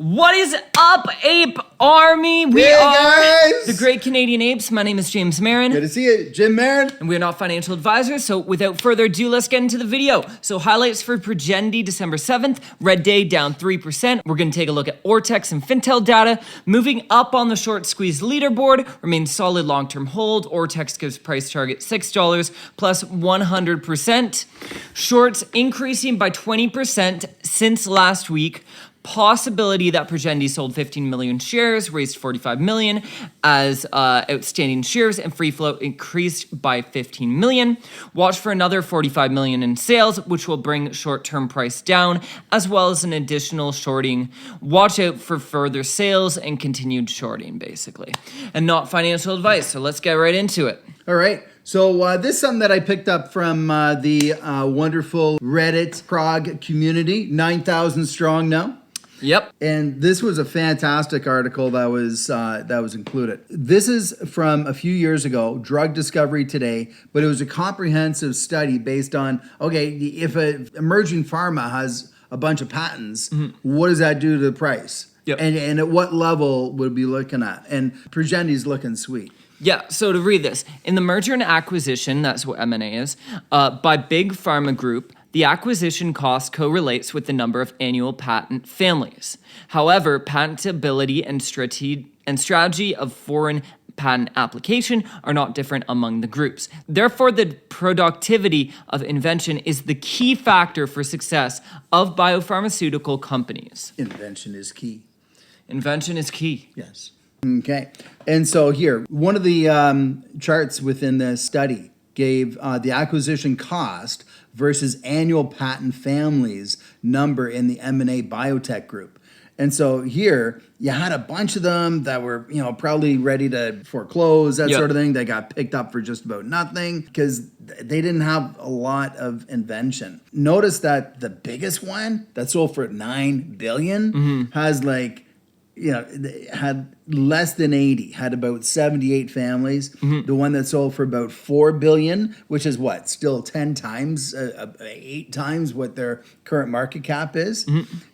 What is up, Ape Army? We Hey, are guys! the Great Canadian Apes. My name is James Marin. Good to see you, Jim Marin. And we're not financial advisors, so without further ado, let's get into the video. So highlights for Progendi December 7th, Red Day down 3%. We're gonna take a look at Ortex and Fintel data. Moving up on the short squeeze leaderboard, remains solid long-term hold. Ortex gives price target $6 plus 100%. Shorts increasing by 20% since last week. Possibility that Progendi sold 15 million shares, raised 45 million as outstanding shares, and free float increased by 15 million. Watch for another 45 million in sales, which will bring short-term price down, as well as an additional shorting. Watch out for further sales and continued shorting, basically. And not financial advice, so let's get right into it. All right. So this is something that I picked up from the wonderful Reddit Prog community, 9,000 strong now. Yep. And this was a fantastic article that was included. This is from a few years ago, Drug Discovery Today, but it was a comprehensive study based on, okay, if an emerging pharma has a bunch of patents, what does that do to the price? Yep. And at what level would we be looking at? And Progendi's looking sweet. Yeah, so to read this, in the merger and acquisition, that's what M&A is, by Big Pharma Group, the acquisition cost correlates with the number of annual patent families. However, patentability and strategy of foreign patent application are not different among the groups. Therefore, the productivity of invention is the key factor for success of biopharmaceutical companies. Invention is key. Invention is key. Yes. Okay. And so here, one of the charts within this study gave the acquisition cost versus annual patent families number in the M&A biotech group. And so here, you had a bunch of them that were, probably ready to foreclose, that sort of thing. They got picked up for just about nothing because they didn't have a lot of invention. Notice that the biggest one that sold for $9 billion has had less than 80, had about 78 families. The one that sold for about $4 billion, which is what, still 10 times, 8 times what their current market cap is.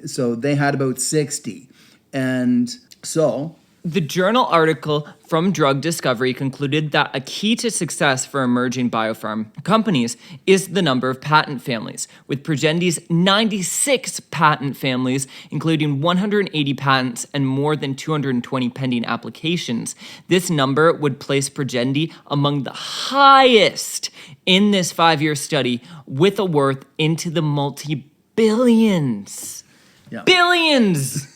So they had about 60. And so the journal article from Drug Discovery concluded that a key to success for emerging biopharm companies is the number of patent families, with Progendi's 96 patent families, including 180 patents and more than 220 pending applications. This number would place Progendi among the highest in this 5-year study, with a worth into the multi-billions. Yeah. Billions!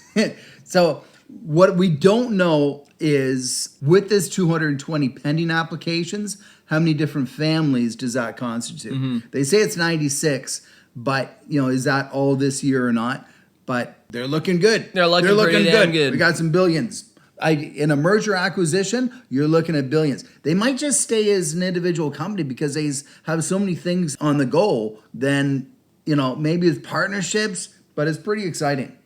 So what we don't know is, with this 220 pending applications, how many different families does that constitute? They say it's 96, but is that all this year or not? But they're looking good. They're looking pretty damn good. We got some billions. In a merger acquisition, you're looking at billions. They might just stay as an individual company because they have so many things on the go. Then, maybe it's partnerships, but it's pretty exciting.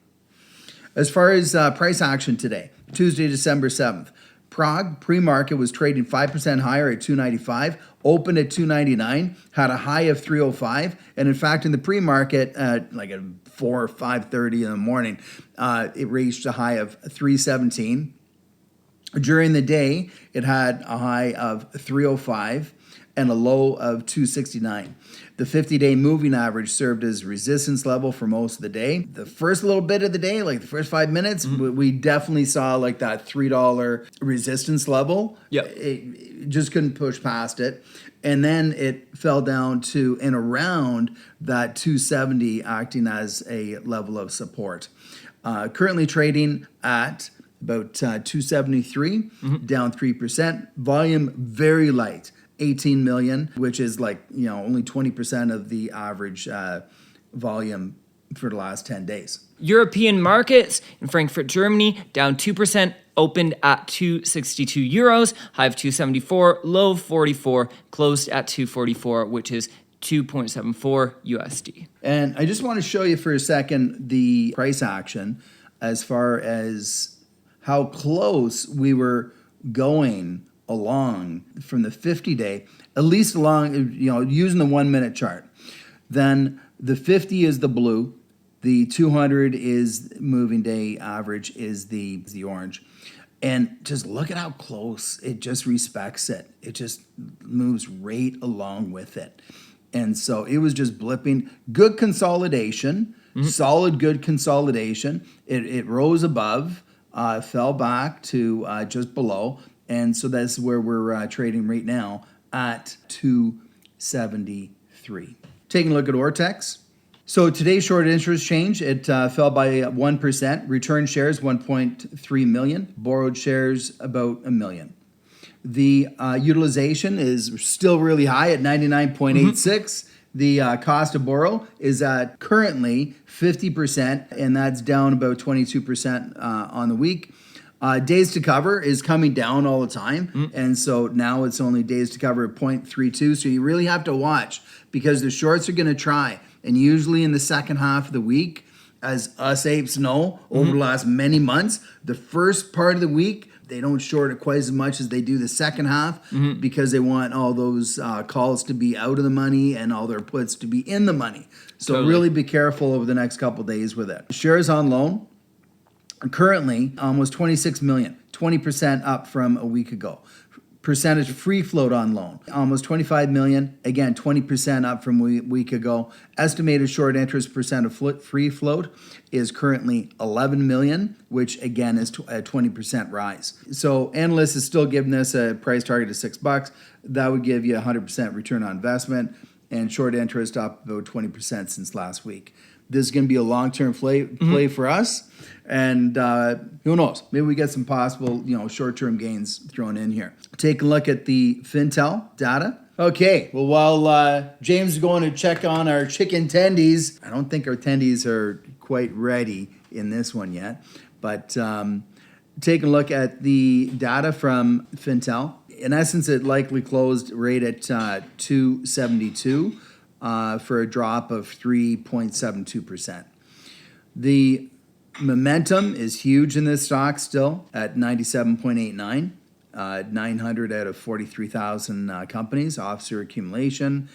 As far as price action today, Tuesday, December 7th, Prog pre-market was trading 5% higher at 295, opened at 299, had a high of 305, and in fact, in the pre-market, at 4 or 5:30 in the morning, it reached a high of 317. During the day, it had a high of 305 and a low of 269. The 50-day moving average served as resistance level for most of the day. The first little bit of the day, like the first 5 minutes, we definitely saw that $3 resistance level. It just couldn't push past it. And then it fell down to and around that 270, acting as a level of support. Currently trading at about 273, down 3%. Volume very light. 18 million, which is only 20% of the average volume for the last 10 days. European markets in Frankfurt, Germany, down 2%, opened at 262 euros, high of 274, low of 44, closed at 244, which is 2.74 USD. And I just want to show you for a second the price action as far as how close we were going along from the 50-day, at least along, using the 1 minute chart. Then the 50 is the blue, The 200 is moving day average is the orange. And just look at how close it just respects it. It just moves right along with it. And so it was just blipping. Good consolidation, solid good consolidation. It rose above, fell back to just below. And so that's where we're trading right now at 273. Taking a look at Ortex. So today's short interest change, it fell by 1%. Return shares, 1.3 million. Borrowed shares, about 1 million. The utilization is still really high at 99.86. The cost to borrow is at currently 50%, and that's down about 22% on the week. Days to cover is coming down all the time, and so now it's only days to cover at 0.32. So you really have to watch because the shorts are going to try. And usually in the second half of the week, as us apes know, over the last many months, the first part of the week, they don't short it quite as much as they do the second half because they want all those calls to be out of the money and all their puts to be in the money. So really be careful over the next couple of days with it. Shares on loan, currently almost 26 million, 20% up from a week ago. Percentage free float on loan, almost 25 million, again 20% up from a week ago. Estimated short interest percent of free float is currently 11 million, which again is a 20% rise. So analysts is still giving this a price target of $6. That would give you 100% return on investment, and short interest up about 20% since last week. This is going to be a long-term play for us, and who knows? Maybe we get some possible, short-term gains thrown in here. Take a look at the Fintel data. Okay, well, while James is going to check on our chicken tendies, I don't think our tendies are quite ready in this one yet, but take a look at the data from Fintel. In essence, it likely closed right at 272. For a drop of 3.72%. The momentum is huge in this stock still at 97.89. 900 out of 43,000 companies. Officer accumulation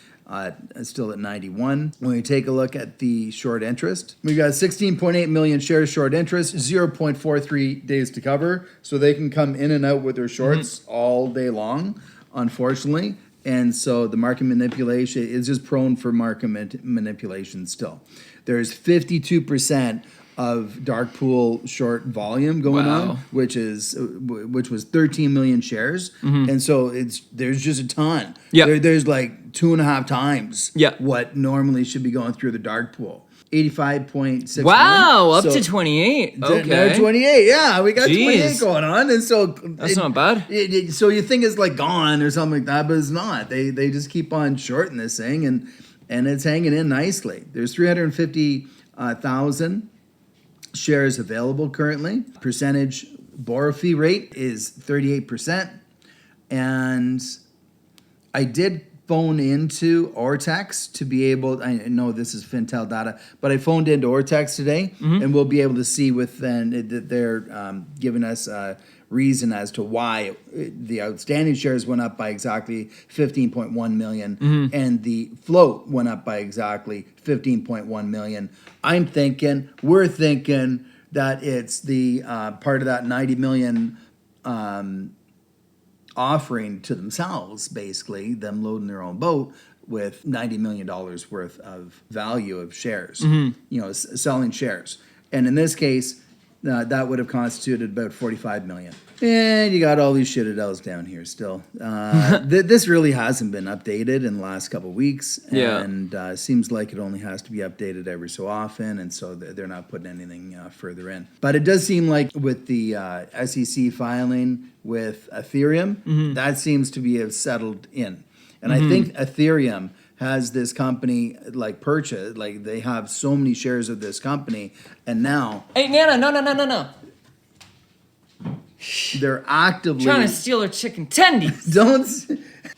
still at 91. When we take a look at the short interest, we got 16.8 million shares short interest, 0.43 days to cover. So they can come in and out with their shorts all day long, unfortunately. And so the market manipulation is just prone for market manipulation still. There's 52% of dark pool short volume going on, which was 13 million shares. And so there's just a ton. There's like 2.5 times what normally should be going through the dark pool. 85.6 Wow, million. up to 28. Okay. Now 28, yeah, we got 28 going on, and so that's not bad. So you think it's like gone or something like that, but it's not. They just keep on shorting this thing, and it's hanging in nicely. There's 350,000 shares available currently. Percentage borrow fee rate is 38%, and I did phone into Ortex to be able, I know this is Fintel data, but I phoned into Ortex today, and we'll be able to see that they're giving us a reason as to why the outstanding shares went up by exactly 15.1 million, and the float went up by exactly 15.1 million. We're thinking that it's the part of that 90 million offering to themselves, basically, them loading their own boat with $90 million worth of value of shares, selling shares. And in this case, that would have constituted about 45 million. And you got all these shitted L's down here still. This really hasn't been updated in the last couple of weeks. And seems like it only has to be updated every so often. And so they're not putting anything further in. But it does seem like with the SEC filing with Ethereum, that seems to be settled in. And I think Ethereum has this company purchased, they have so many shares of this company. And now... Hey, Nana, no. They're actively trying to steal our chicken tendies.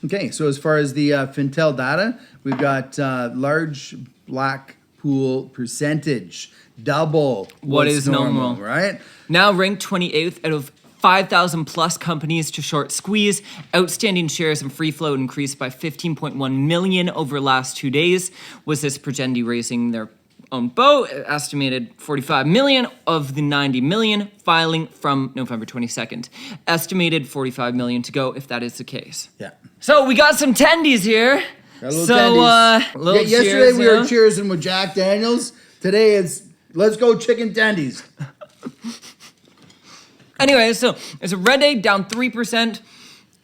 Okay, so as far as the Fintel data, we've got large black pool percentage, double what is normal, right? Now ranked 28th out of 5,000 plus companies to short squeeze. Outstanding shares and free float increased by 15.1 million over the last 2 days. Was this Progendi raising their own boat, estimated 45 million of the 90 million filing from November 22nd. Estimated 45 million to go if that is the case. Yeah. So we got some tendies here. Got a little So, tendies. little Yesterday cheers, we you were know? cheersing with Jack Daniels. Today it's let's go chicken tendies. Anyway, so it's a red day down 3%,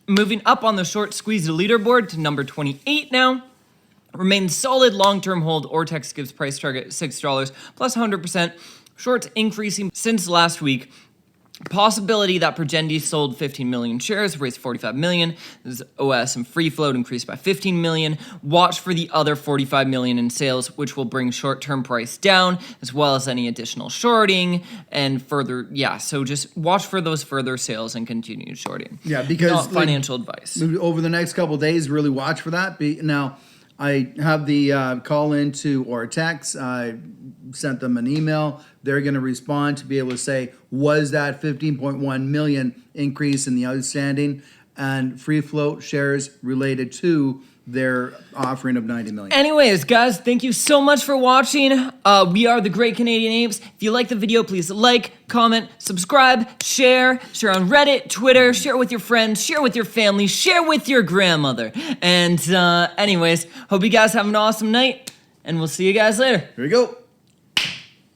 moving up on the short squeeze leaderboard to number 28 now. Remains solid long-term hold. Ortex gives price target $6 plus 100%. Shorts increasing since last week. Possibility that Progendi sold 15 million shares, raised 45 million. This is OS and free float increased by 15 million. Watch for the other 45 million in sales, which will bring short-term price down, as well as any additional shorting and further. Yeah, so just watch for those further sales and continued shorting. Yeah, because not financial advice. Over the next couple of days, really watch for that. Now, I have the call into Ortex. I sent them an email. They're going to respond to be able to say, was that 15.1 million increase in the outstanding and free float shares related to their offering of 90 million. Anyways, guys, thank you so much for watching. We are the Great Canadian Apes. If you like the video, please like, comment, subscribe, share on Reddit, Twitter, share with your friends, share with your family, share with your grandmother. And anyways, hope you guys have an awesome night, and we'll see you guys later. Here we go.